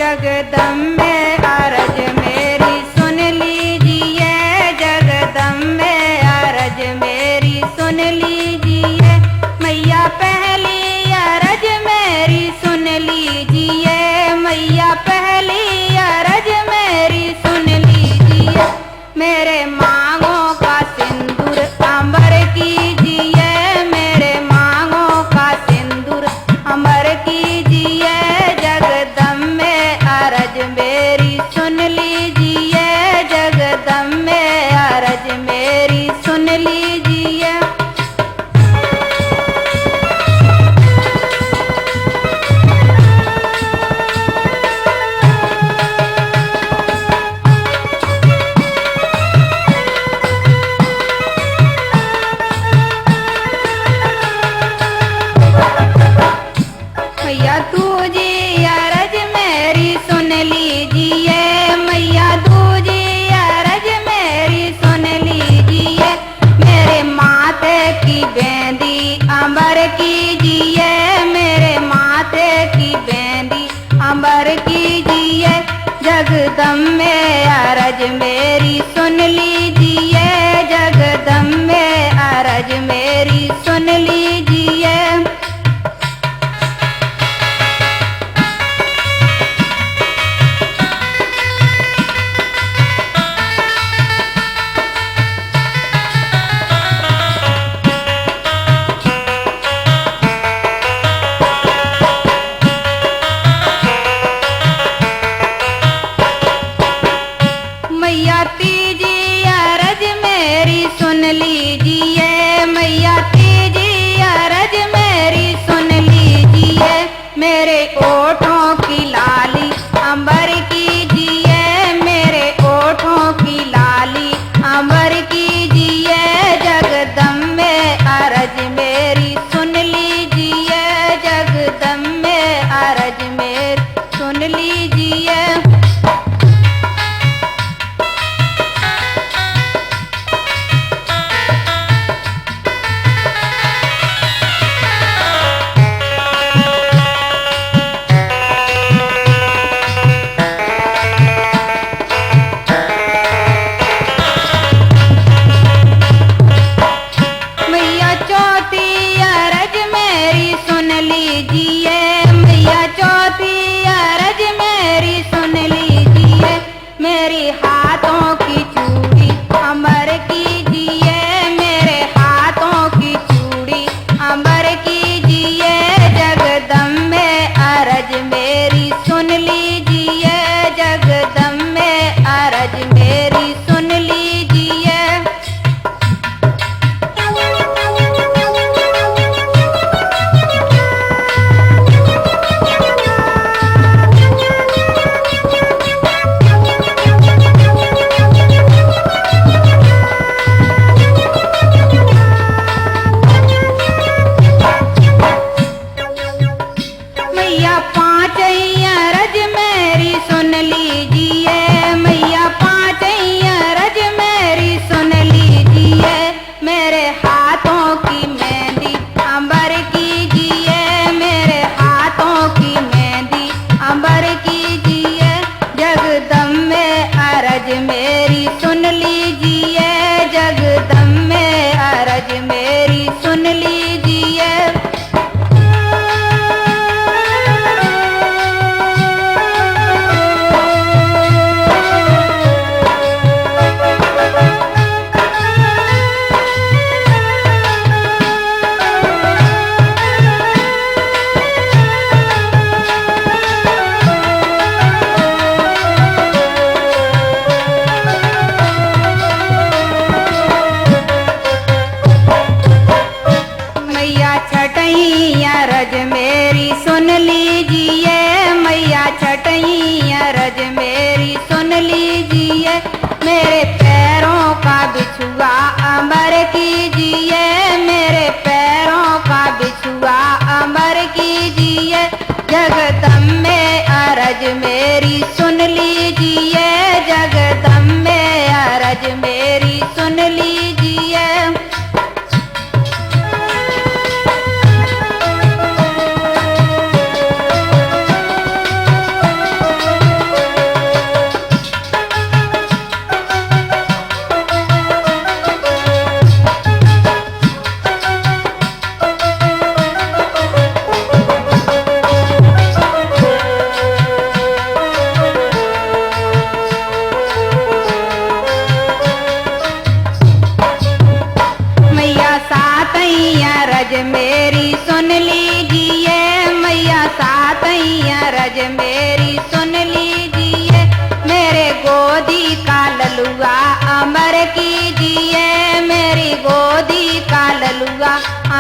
जगदम्बे अरज मेरी सुन लीजिए, जगदम्बे अरज मेरी सुन लीजिए, मैया पहली अरज मेरी सुन लीजिए, मैया पहली अरज मेरी सुन लीजिए, मेरे मांगों का सिंदूर अमर कीजिए, मेरे मांगों का सिंदूर अमर कीजिए, जगदम्बे अरज मेरी सुन लीजिए, जगदम्बे अरज मेरी सुन लीजिए। मैया तुझी अरज मेरी सुन लीजिए, मैया तुझी अरज मेरी सुन लीजिए, मेरे माथे की बेंदी अंबर कीजिए, मेरे माथे की बेंदी अंबर कीजिए, जगदम्बे अरज मेरी सुन लीजिए, जगदम्बे अरज मेरी सुन लीजिए। मैया तीजी अरज मेरी सुन लीजिए, मैया तीजी अरज मेरी सुन लीजिए, मेरे ओठों की लाली अंबर कीजिए, मेरे ओठों की लाली अंबर कीजिए, जगदम्बे अरज मेरी सुन लीजिए, जगदम्बे अरज मेरी सुन लीजिए। मैया चौथी अरज मेरी सुन लीजिए, मैया चौथी अरज मेरी सुन लीजिए, मेरी हाथों की चूड़ी अमर कीजिए, मेरे हाथों की चूड़ी अमर कीजिए, जगदम्बे अरज मेरी सुन लीजिए, जगदम्बे अरज मेरी सुन लीजिए। मैया पाँच अरज मेरी सुन लीजिए, मैया पाँच अरज मेरी सुन लीजिए, मेरे हाथों की मेहंदी अंबर कीजिए, मेरे हाथों की मेहंदी अंबर कीजिए, जगदम्बे अरज मेरी सुन लीजिए, जगदम्बे अरज मेरी सुन लीजिए। मैया छठई अरज मेरी सुन लीजिए, मैया छठई अरज मेरी सुन लीजिए, मेरे पैरों का बिछुआ अमर कीजिए, मेरे पैरों का बिछुआ अमर कीजिए, जगदम्बे अरज मेरी सुन लीजिए, जगदम्बे अरज मेरी सुन लीजिए।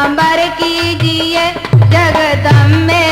अंबर कीजिए जगदम्बे